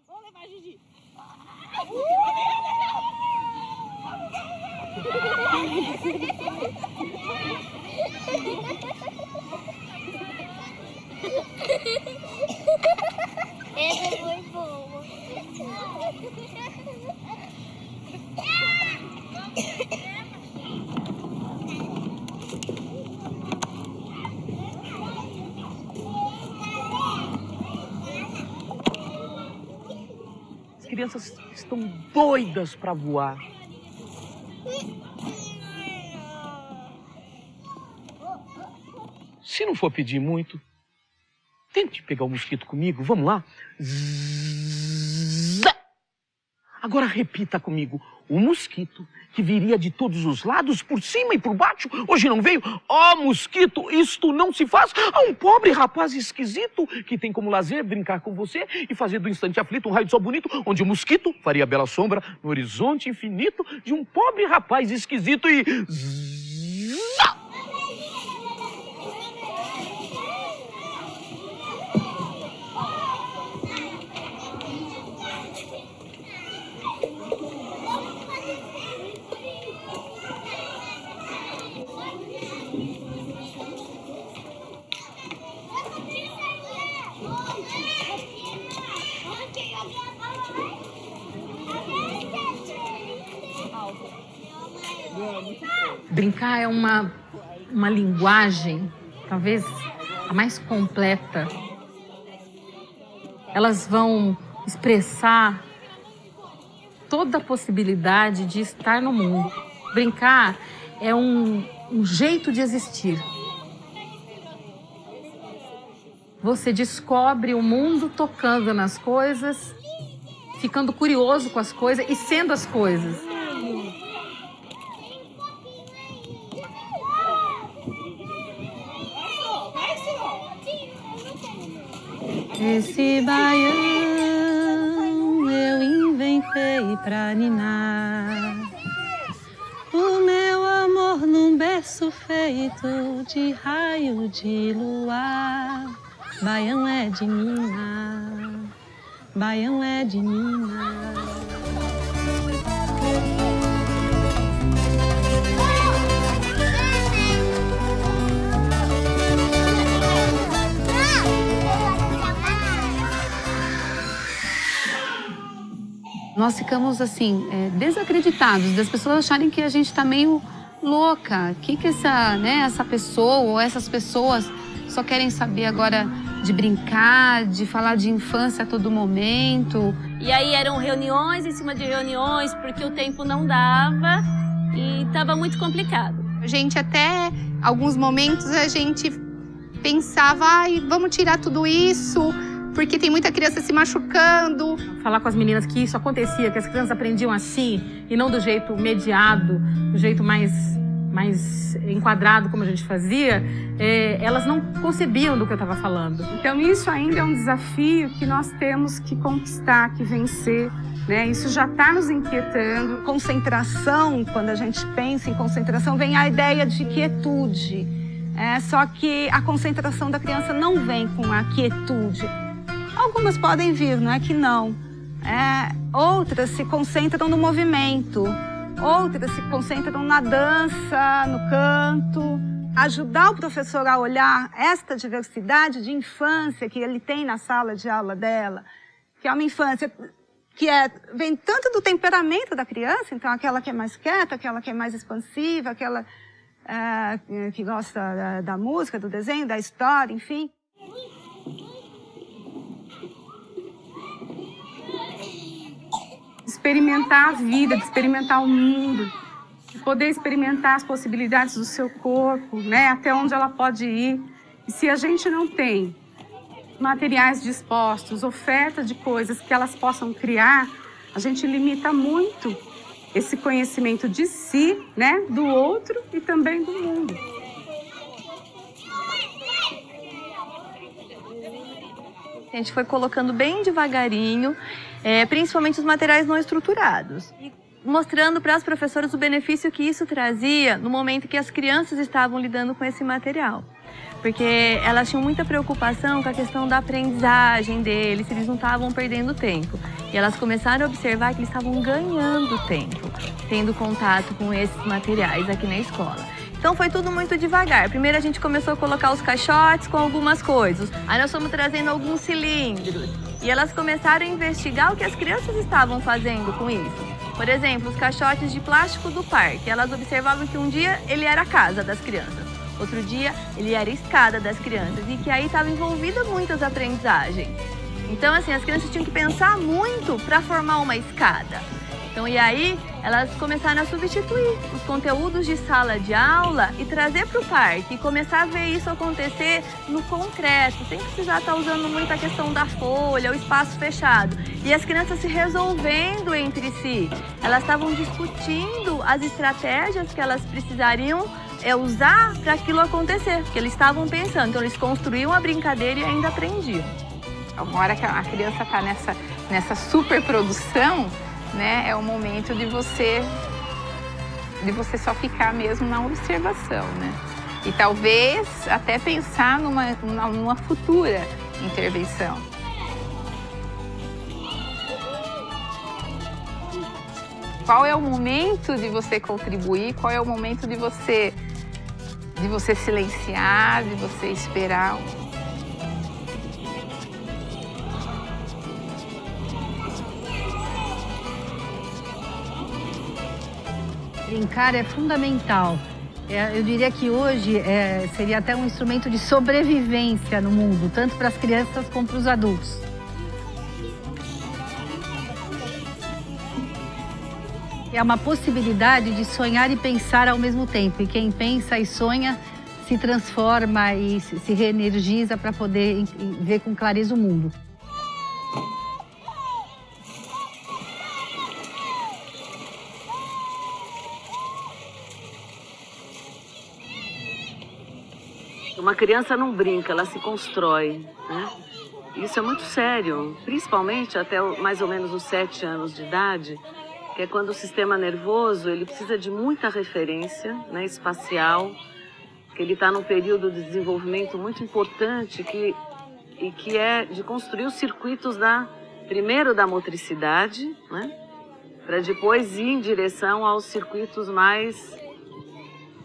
Vamos levar a Gigi. Essa foi boa. As crianças estão doidas para voar. Se não for pedir muito, tente pegar o mosquito comigo. Vamos lá? Zzz. Agora repita comigo. O mosquito que viria de todos os lados, por cima e por baixo, hoje não veio. Ó, mosquito, isto não se faz a um pobre rapaz esquisito que tem como lazer brincar com você e fazer do instante aflito um raio de sol bonito, onde o mosquito faria a bela sombra no horizonte infinito de um pobre rapaz esquisito e... Zzz. Brincar é uma linguagem, talvez a mais completa. Elas vão expressar toda a possibilidade de estar no mundo. Brincar é um jeito de existir. Você descobre o mundo tocando nas coisas, ficando curioso com as coisas e sendo as coisas. Esse baião eu inventei pra ninar o meu amor num berço feito de raio de luar. Baião é de Minas, baião é de Minas. Nós ficamos, assim, desacreditados, das pessoas acharem que a gente tá meio louca. Que essa pessoa ou essas pessoas só querem saber agora de brincar, de falar de infância a todo momento. E aí eram reuniões em cima de reuniões, porque o tempo não dava e estava muito complicado. A gente até, alguns momentos, a gente pensava, ai, vamos tirar tudo isso, porque tem muita criança se machucando. Falar com as meninas que isso acontecia, que as crianças aprendiam assim, e não do jeito mediado, do jeito mais enquadrado como a gente fazia, elas não concebiam do que eu estava falando. Então isso ainda é um desafio que nós temos que conquistar, que vencer, né? Isso já está nos inquietando. Concentração, quando a gente pensa em concentração, vem a ideia de quietude. Só que a concentração da criança não vem com a quietude. Algumas podem vir, não é que não. Outras se concentram no movimento, outras se concentram na dança, no canto. Ajudar o professor a olhar esta diversidade de infância que ele tem na sala de aula dela, que é uma infância que vem tanto do temperamento da criança, então aquela que é mais quieta, aquela que é mais expansiva, aquela que gosta da música, do desenho, da história, enfim. Experimentar a vida, de experimentar o mundo, de poder experimentar as possibilidades do seu corpo, né? Até onde ela pode ir. E se a gente não tem materiais dispostos, oferta de coisas que elas possam criar, a gente limita muito esse conhecimento de si, né? Do outro e também do mundo. A gente foi colocando bem devagarinho, principalmente os materiais não estruturados. E mostrando para as professoras o benefício que isso trazia no momento que as crianças estavam lidando com esse material. Porque elas tinham muita preocupação com a questão da aprendizagem deles, se eles não estavam perdendo tempo. E elas começaram a observar que eles estavam ganhando tempo, tendo contato com esses materiais aqui na escola. Então foi tudo muito devagar. Primeiro a gente começou a colocar os caixotes com algumas coisas. Aí nós fomos trazendo alguns cilindros. E elas começaram a investigar o que as crianças estavam fazendo com isso. Por exemplo, os caixotes de plástico do parque. Elas observavam que um dia ele era a casa das crianças. Outro dia ele era a escada das crianças. E que aí estava envolvida muitas aprendizagens. Então, assim, as crianças tinham que pensar muito para formar uma escada. Então, e aí, elas começaram a substituir os conteúdos de sala de aula e trazer para o parque e começar a ver isso acontecer no concreto, sem precisar estar usando muito a questão da folha, o espaço fechado. E as crianças se resolvendo entre si. Elas estavam discutindo as estratégias que elas precisariam usar para aquilo acontecer, porque eles estavam pensando. Então, eles construíam a brincadeira e ainda aprendiam. Uma hora que a criança está nessa superprodução, né, é o momento de você só ficar mesmo na observação, né? E talvez até pensar numa futura intervenção. Qual é o momento de você contribuir? Qual é o momento de você silenciar, de você esperar? Brincar é fundamental. Eu diria que hoje seria até um instrumento de sobrevivência no mundo, tanto para as crianças como para os adultos. É uma possibilidade de sonhar e pensar ao mesmo tempo. E quem pensa e sonha se transforma e se reenergiza para poder ver com clareza o mundo. Uma criança não brinca, ela se constrói, né? Isso é muito sério, principalmente até mais ou menos os 7 anos de idade, que é quando o sistema nervoso ele precisa de muita referência, né, espacial, que ele está num período de desenvolvimento muito importante que é de construir os circuitos primeiro da motricidade, né, para depois ir em direção aos circuitos mais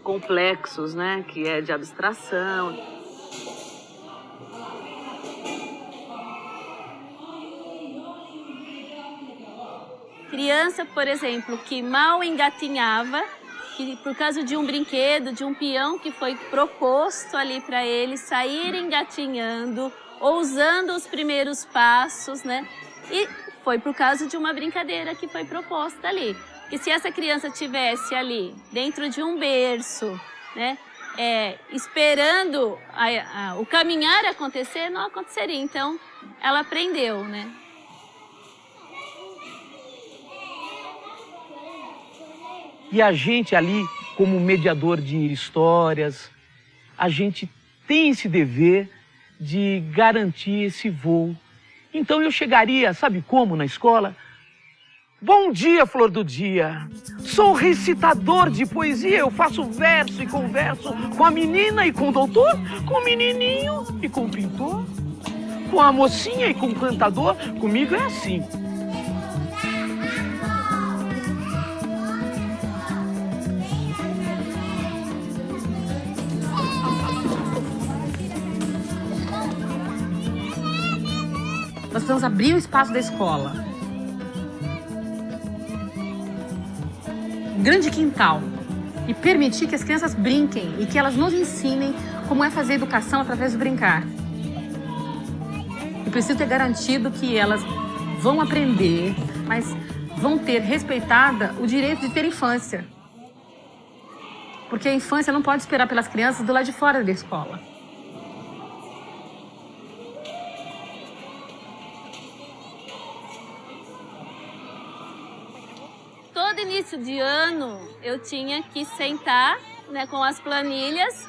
complexos, né, que é de abstração. Criança, por exemplo, que mal engatinhava, que por causa de um brinquedo, de um peão que foi proposto ali para ele sair engatinhando, ousando os primeiros passos, né? E foi por causa de uma brincadeira que foi proposta ali. Que se essa criança tivesse ali, dentro de um berço, né, esperando o caminhar acontecer, não aconteceria. Então, ela aprendeu, né? E a gente ali, como mediador de histórias, a gente tem esse dever de garantir esse voo. Então eu chegaria, sabe como, na escola? Bom dia, flor do dia. Sou recitador de poesia, eu faço verso e converso com a menina e com o doutor, com o menininho e com o pintor, com a mocinha e com o cantador. Comigo é assim. Nós precisamos abrir o espaço da escola. Um grande quintal. E permitir que as crianças brinquem e que elas nos ensinem como é fazer educação através do brincar. Eu preciso ter garantido que elas vão aprender, mas vão ter respeitada o direito de ter infância. Porque a infância não pode esperar pelas crianças do lado de fora da escola. Todo início de ano eu tinha que sentar, né, com as planilhas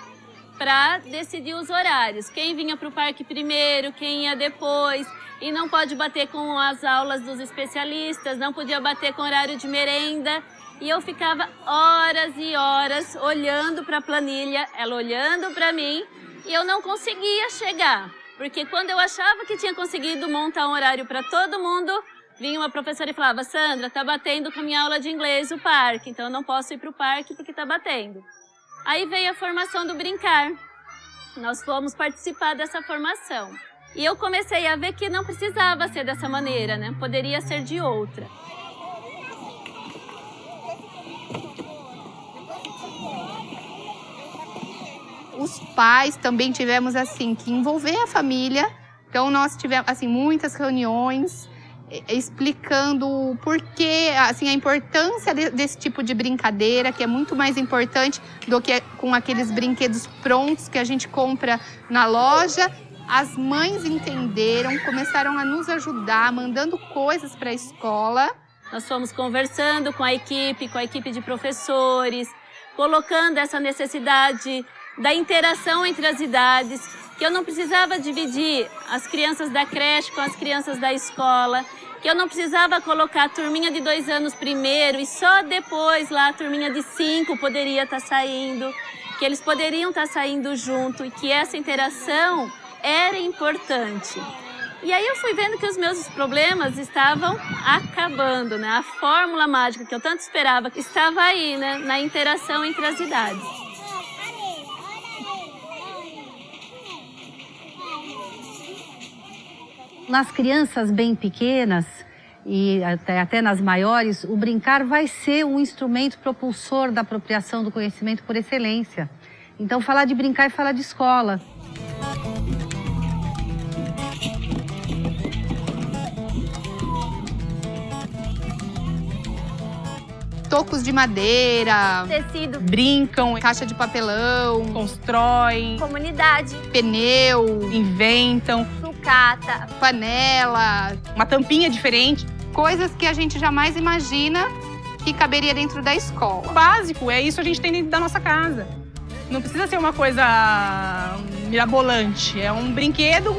para decidir os horários. Quem vinha para o parque primeiro, quem ia depois. E não pode bater com as aulas dos especialistas, não podia bater com horário de merenda. E eu ficava horas e horas olhando para a planilha, ela olhando para mim, e eu não conseguia chegar. Porque quando eu achava que tinha conseguido montar um horário para todo mundo, vinha uma professora e falava, Sandra, tá batendo com a minha aula de inglês o parque, então eu não posso ir pro parque porque tá batendo. Aí veio a formação do brincar. Nós fomos participar dessa formação. E eu comecei a ver que não precisava ser dessa maneira, né? Poderia ser de outra. Os pais também tivemos assim que envolver a família. Então nós tivemos assim muitas reuniões explicando o porquê, assim, a importância desse tipo de brincadeira, que é muito mais importante do que com aqueles brinquedos prontos que a gente compra na loja. As mães entenderam, começaram a nos ajudar, mandando coisas para a escola. Nós fomos conversando com a equipe de professores, colocando essa necessidade da interação entre as idades, que eu não precisava dividir as crianças da creche com as crianças da escola, que eu não precisava colocar a turminha de 2 anos primeiro e só depois lá a turminha de 5 poderia estar saindo, que eles poderiam estar saindo junto e que essa interação era importante. E aí eu fui vendo que os meus problemas estavam acabando, né? A fórmula mágica que eu tanto esperava estava aí, né? Na interação entre as idades. Nas crianças bem pequenas e até nas maiores, o brincar vai ser um instrumento propulsor da apropriação do conhecimento por excelência. Então, falar de brincar é falar de escola. Tocos de madeira, Tecido, brincam, caixa de papelão, constroem, comunidade, pneu, inventam, sucata, panela, uma tampinha diferente. Coisas que a gente jamais imagina que caberia dentro da escola. O básico, é isso que a gente tem dentro da nossa casa. Não precisa ser uma coisa mirabolante. É um brinquedo,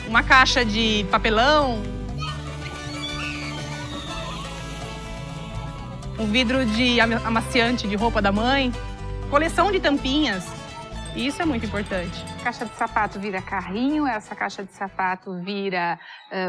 uma caixa de papelão, um vidro de amaciante de roupa da mãe, coleção de tampinhas. Isso é muito importante. Caixa de sapato vira carrinho, essa caixa de sapato vira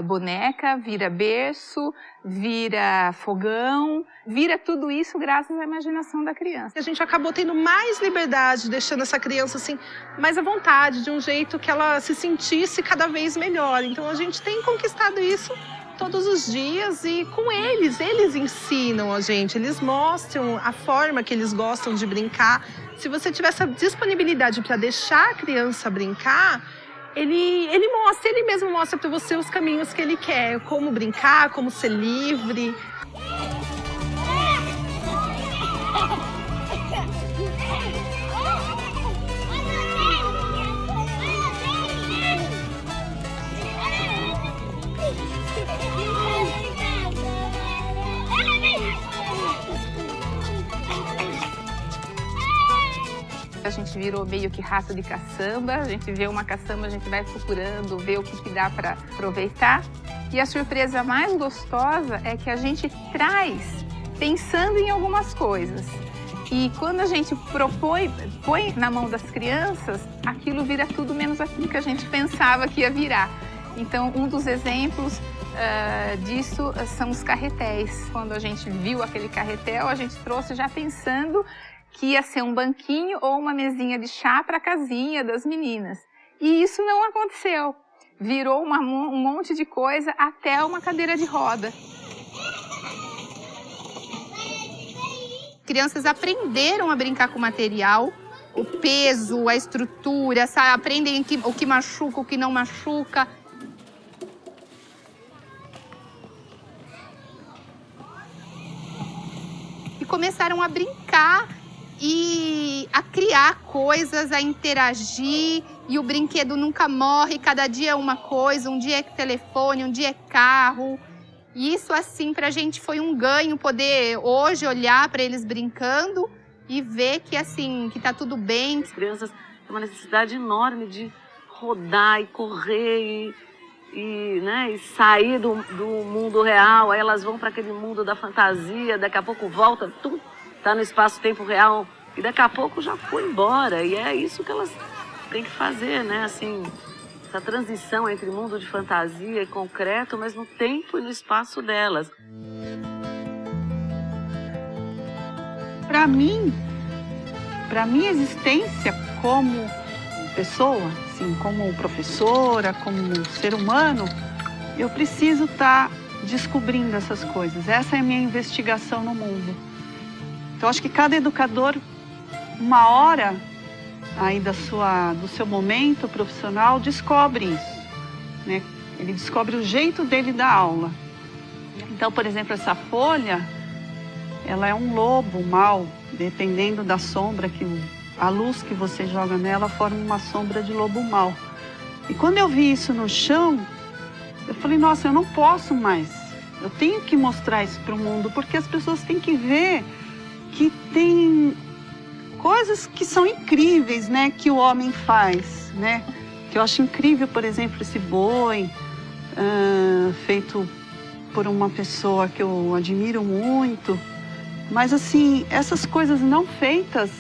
boneca, vira berço, vira fogão, vira tudo isso graças à imaginação da criança. A gente acabou tendo mais liberdade, deixando essa criança assim, mais à vontade, de um jeito que ela se sentisse cada vez melhor. Então a gente tem conquistado isso todos os dias e com eles ensinam a gente, eles mostram a forma que eles gostam de brincar. Se você tiver essa disponibilidade para deixar a criança brincar, ele mesmo mostra para você os caminhos que ele quer, como brincar, como ser livre. A gente virou meio que rato de caçamba, a gente vê uma caçamba, a gente vai procurando, vê o que dá para aproveitar. E a surpresa mais gostosa é que a gente traz pensando em algumas coisas. E quando a gente põe na mão das crianças, aquilo vira tudo menos aquilo que a gente pensava que ia virar. Então, um dos exemplos disso são os carretéis. Quando a gente viu aquele carretel, a gente trouxe já pensando que ia ser um banquinho ou uma mesinha de chá para a casinha das meninas. E isso não aconteceu. Virou um monte de coisa, até uma cadeira de roda. Crianças aprenderam a brincar com o material, o peso, a estrutura, aprendem o que machuca, o que não machuca. E começaram a brincar e a criar coisas, a interagir, e o brinquedo nunca morre, cada dia é uma coisa, um dia é telefone, um dia é carro. E isso, assim, pra gente foi um ganho poder hoje olhar para eles brincando e ver que, assim, que tá tudo bem. As crianças têm uma necessidade enorme de rodar e correr e sair do mundo real. Aí elas vão para aquele mundo da fantasia, daqui a pouco volta, tá no espaço-tempo real e daqui a pouco já foi embora. E é isso que elas têm que fazer, né? Assim, essa transição entre mundo de fantasia e concreto, mas no tempo e no espaço delas. Para mim, minha existência como pessoa, assim, como professora, como ser humano, eu preciso estar descobrindo essas coisas. Essa é a minha investigação no mundo. Então, acho que cada educador, uma hora aí do seu momento profissional, descobre isso, né? Ele descobre o jeito dele dar aula. Então, por exemplo, essa folha, ela é um lobo mau, dependendo da sombra, a luz que você joga nela forma uma sombra de lobo mau. E quando eu vi isso no chão, eu falei, nossa, eu não posso mais. Eu tenho que mostrar isso para o mundo, porque as pessoas têm que ver que tem coisas que são incríveis, né, que o homem faz, né? Que eu acho incrível, por exemplo, esse boi feito por uma pessoa que eu admiro muito. Mas, assim, essas coisas não feitas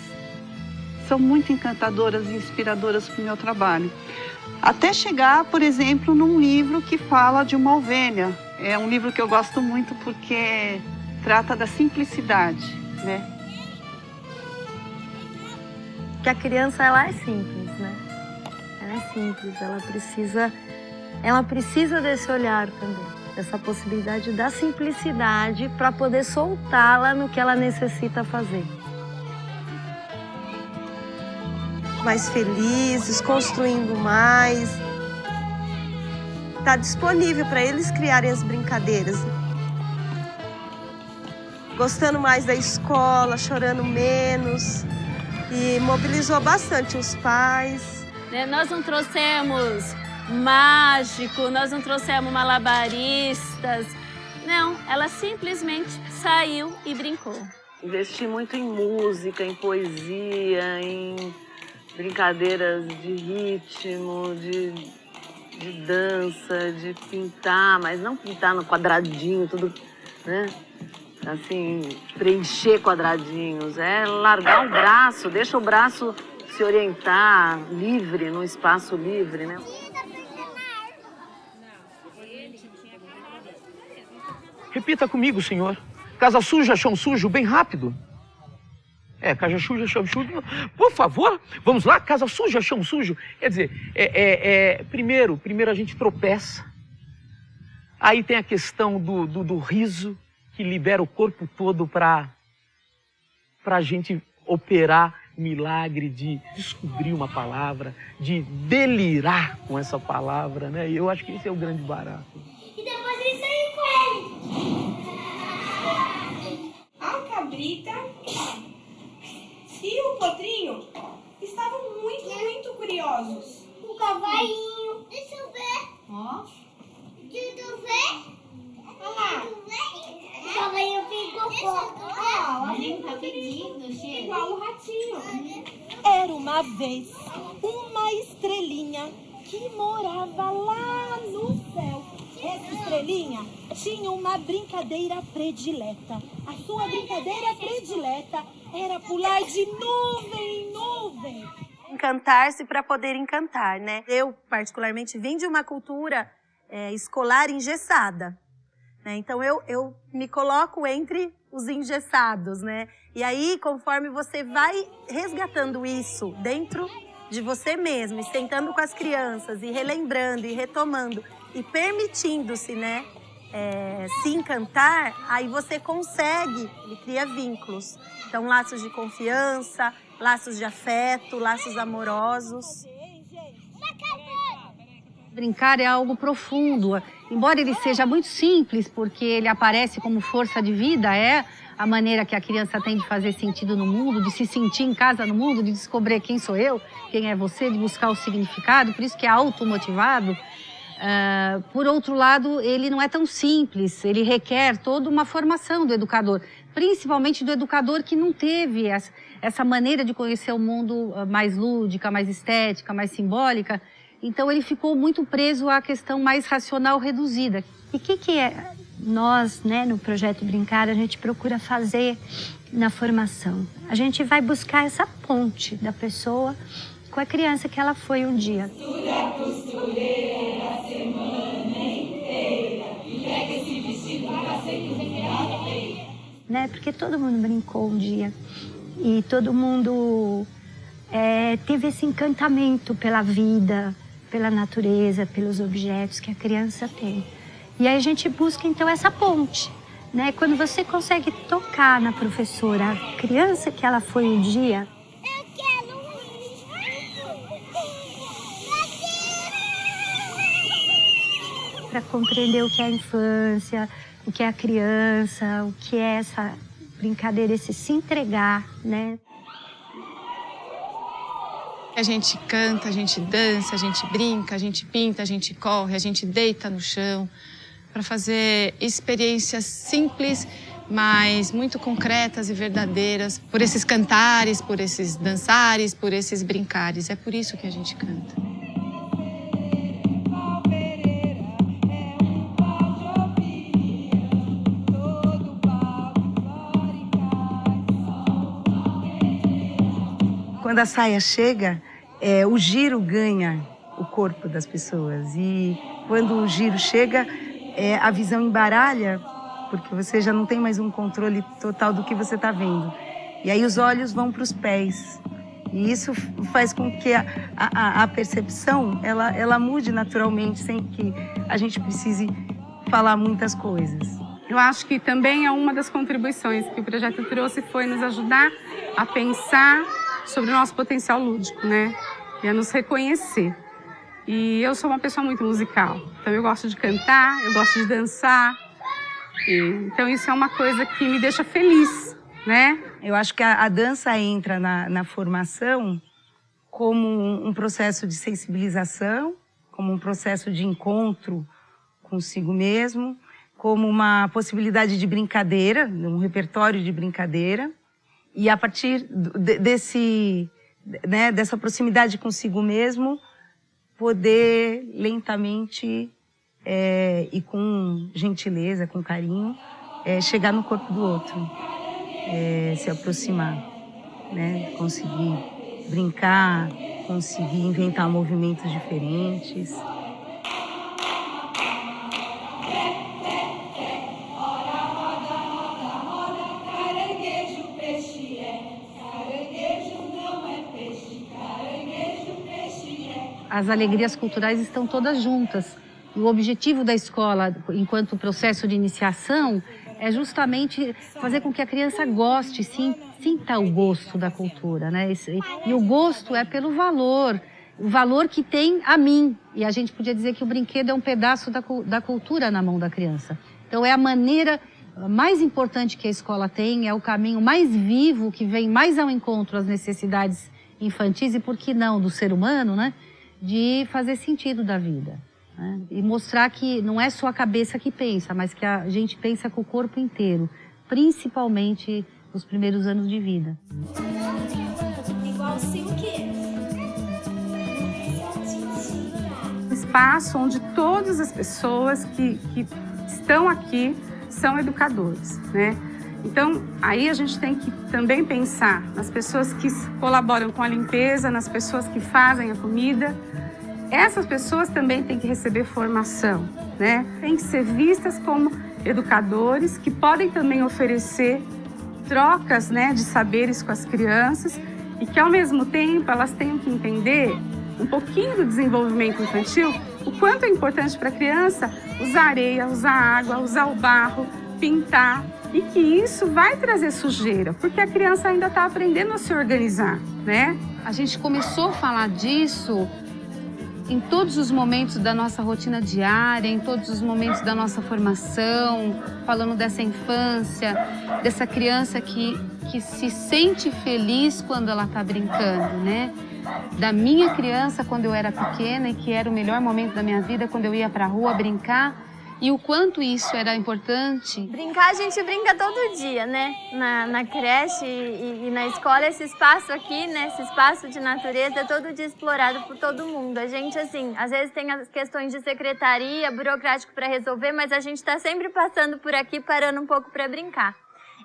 são muito encantadoras e inspiradoras para o meu trabalho. Até chegar, por exemplo, num livro que fala de uma ovelha. É um livro que eu gosto muito porque trata da simplicidade, né? Que a criança, ela é simples, né? Ela é simples, ela precisa desse olhar também, dessa possibilidade da simplicidade para poder soltá-la no que ela necessita fazer. Mais felizes, construindo mais. Está disponível para eles criarem as brincadeiras. Gostando mais da escola, chorando menos. E mobilizou bastante os pais. Nós não trouxemos mágico, nós não trouxemos malabaristas. Não, ela simplesmente saiu e brincou. Investi muito em música, em poesia, em brincadeiras de ritmo, de dança, de pintar, mas não pintar no quadradinho, tudo, né? Assim, preencher quadradinhos, é largar o braço, deixa o braço se orientar livre, num espaço livre, né? Repita comigo, senhor. Casa suja, chão sujo, bem rápido. Casa suja, chão sujo. Por favor, vamos lá, casa suja, chão sujo. Quer dizer, primeiro a gente tropeça. Aí tem a questão do riso, que libera o corpo todo para a gente operar o milagre de descobrir uma palavra, de delirar com essa palavra, né? E eu acho que esse é o grande barato. E depois ele saiu com ele. A cabrita e o potrinho estavam muito curiosos. O cavalinho. Deixa eu ver. Ó. Deixa eu ver. Olha lá. O cavalinho ficou Tá pedindo, cheiro. Igual o ratinho. Era uma vez uma estrelinha que morava lá no céu. Essa estrelinha tinha uma brincadeira predileta. A sua brincadeira predileta era pular de nuvem em nuvem. Encantar-se para poder encantar, né? Eu, particularmente, vim de uma cultura escolar engessada. Né? Então, eu me coloco entre os engessados, né? E aí, conforme você vai resgatando isso dentro de você mesmo, e sentando com as crianças, e relembrando, e retomando, e permitindo-se, né, se encantar, aí você consegue, ele cria vínculos. Então, laços de confiança, laços de afeto, laços amorosos. Brincar é algo profundo, embora ele seja muito simples, porque ele aparece como força de vida, é a maneira que a criança tem de fazer sentido no mundo, de se sentir em casa no mundo, de descobrir quem sou eu, quem é você, de buscar o significado, por isso que é automotivado. Por outro lado, ele não é tão simples, ele requer toda uma formação do educador, principalmente do educador que não teve essa maneira de conhecer o mundo mais lúdica, mais estética, mais simbólica. Então, ele ficou muito preso à questão mais racional reduzida. E o que nós, né, no Projeto Brincar, a gente procura fazer na formação? A gente vai buscar essa ponte da pessoa com a criança que ela foi um dia. Costura, costura. colher a semana inteira e pega esse vestido pra sempre feia. Né? Porque todo mundo brincou um dia e todo mundo teve esse encantamento pela vida, pela natureza, pelos objetos que a criança tem. E aí a gente busca então essa ponte, né? Quando você consegue tocar na professora a criança que ela foi um dia, para compreender o que é a infância, o que é a criança, o que é essa brincadeira, esse se entregar, né? A gente canta, a gente dança, a gente brinca, a gente pinta, a gente corre, a gente deita no chão para fazer experiências simples, mas muito concretas e verdadeiras, por esses cantares, por esses dançares, por esses brincares. É por isso que a gente canta. Quando a saia chega, o giro ganha o corpo das pessoas. E quando o giro chega, a visão embaralha, porque você já não tem mais um controle total do que você está vendo. E aí os olhos vão para os pés. E isso faz com que a percepção ela mude naturalmente, sem que a gente precise falar muitas coisas. Eu acho que também é uma das contribuições que o projeto trouxe foi nos ajudar a pensar sobre o nosso potencial lúdico, né? E a nos reconhecer. E eu sou uma pessoa muito musical, então eu gosto de cantar, eu gosto de dançar. Então isso é uma coisa que me deixa feliz, né? Eu acho que a dança entra na formação como um processo de sensibilização, como um processo de encontro consigo mesmo, como uma possibilidade de brincadeira, um repertório de brincadeira. E a partir dessa proximidade consigo mesmo, poder lentamente e com gentileza, com carinho, chegar no corpo do outro, se aproximar, né? Conseguir brincar, conseguir inventar movimentos diferentes. As alegrias culturais estão todas juntas. E o objetivo da escola, enquanto processo de iniciação, é justamente fazer com que a criança goste, sinta o gosto da cultura, né? E o gosto é pelo valor, o valor que tem a mim. E a gente podia dizer que o brinquedo é um pedaço da cultura na mão da criança. Então é a maneira mais importante que a escola tem, é o caminho mais vivo, que vem mais ao encontro às necessidades infantis e, por que não, do ser humano, né? De fazer sentido da vida, né? E mostrar que não é só a cabeça que pensa, mas que a gente pensa com o corpo inteiro, principalmente nos primeiros anos de vida. Igualzinho o quê? Um espaço onde todas as pessoas que estão aqui são educadores, né? Então, aí a gente tem que também pensar nas pessoas que colaboram com a limpeza, nas pessoas que fazem a comida. Essas pessoas também têm que receber formação, né? Tem que ser vistas como educadores que podem também oferecer trocas, né, de saberes com as crianças e que, ao mesmo tempo, elas tenham que entender um pouquinho do desenvolvimento infantil, o quanto é importante para a criança usar areia, usar água, usar o barro, pintar. E que isso vai trazer sujeira, porque a criança ainda está aprendendo a se organizar, né? A gente começou a falar disso em todos os momentos da nossa rotina diária, em todos os momentos da nossa formação, falando dessa infância, dessa criança que se sente feliz quando ela está brincando, né? Da minha criança quando eu era pequena e que era o melhor momento da minha vida, quando eu ia para a rua brincar. E o quanto isso era importante. Brincar, a gente brinca todo dia, né? Na creche e na escola, esse espaço aqui, né? Esse espaço de natureza é todo dia explorado por todo mundo. A gente, assim, às vezes tem as questões de secretaria, burocrático para resolver, mas a gente está sempre passando por aqui, parando um pouco para brincar.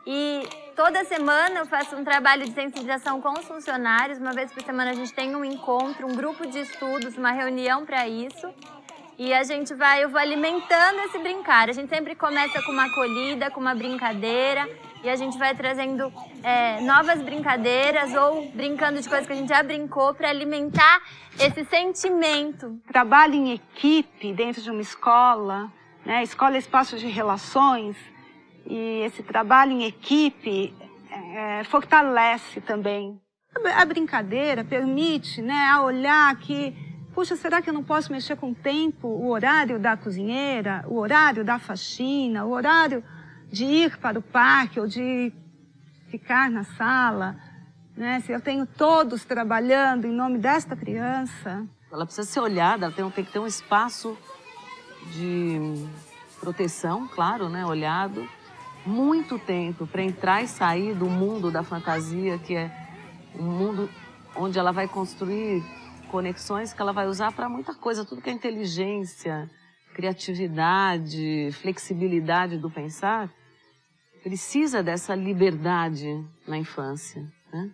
E toda semana eu faço um trabalho de sensibilização com os funcionários. Uma vez por semana a gente tem um encontro, um grupo de estudos, uma reunião para isso. E eu vou alimentando esse brincar. A gente sempre começa com uma acolhida, com uma brincadeira. E a gente vai trazendo novas brincadeiras ou brincando de coisas que a gente já brincou para alimentar esse sentimento. Trabalho em equipe dentro de uma escola, né? Escola é espaço de relações. E esse trabalho em equipe fortalece também. A brincadeira permite, né, a olhar que, puxa, será que eu não posso mexer com o tempo, o horário da cozinheira, o horário da faxina, o horário de ir para o parque ou de ficar na sala, né? Se eu tenho todos trabalhando em nome desta criança. Ela precisa ser olhada, ela tem que ter um espaço de proteção, claro, né, olhado. Muito tempo para entrar e sair do mundo da fantasia, que é um mundo onde ela vai construir conexões que ela vai usar para muita coisa, tudo que é inteligência, criatividade, flexibilidade do pensar, precisa dessa liberdade na infância, né?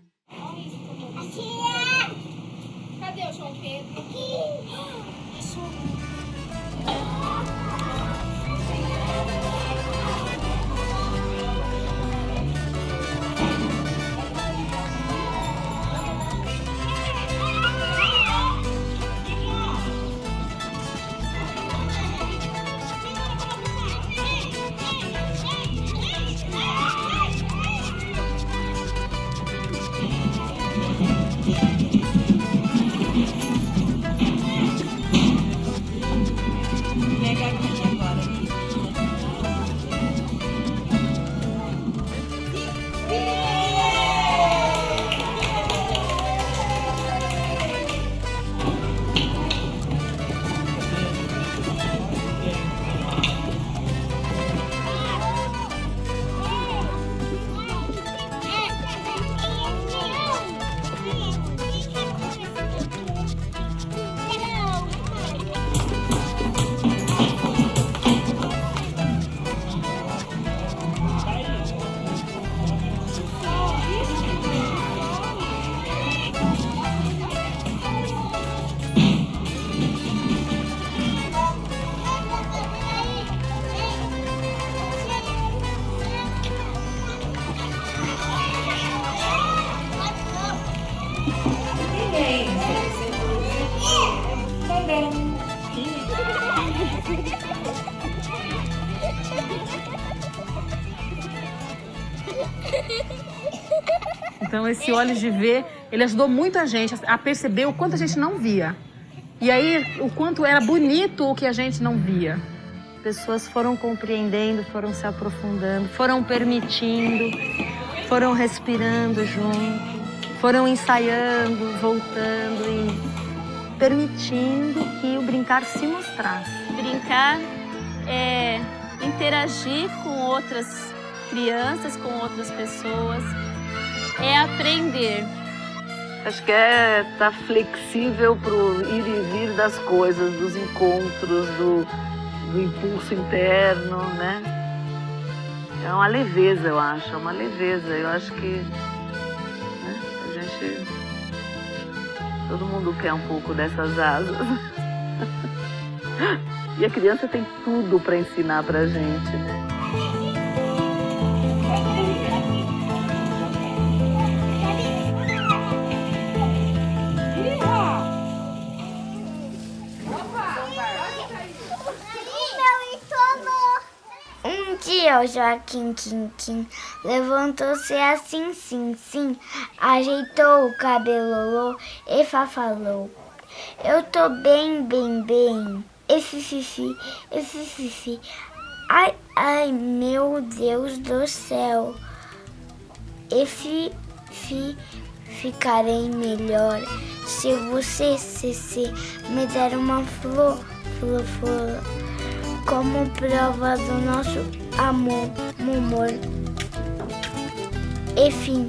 Cadê o João Pedro? Então, esse Olhos de Ver, ele ajudou muito a gente a perceber o quanto a gente não via. E aí, o quanto era bonito o que a gente não via. Pessoas foram compreendendo, foram se aprofundando, foram permitindo, foram respirando junto, foram ensaiando, voltando e permitindo que o brincar se mostrasse. Brincar é interagir com outras crianças, com outras pessoas, é aprender. Acho que é estar flexível para o ir e vir das coisas, dos encontros, do impulso interno, né? É uma leveza, eu acho, é uma leveza. Eu acho que, né, a gente... Todo mundo quer um pouco dessas asas. E a criança tem tudo para ensinar pra gente, né? Um dia o Joaquim Quinquim levantou-se assim, sim, ajeitou o cabelo e falou: eu tô bem. E fifi. Ai, meu Deus do céu. E ficarei melhor se você, me der uma flor, como prova do nosso amor. E fim.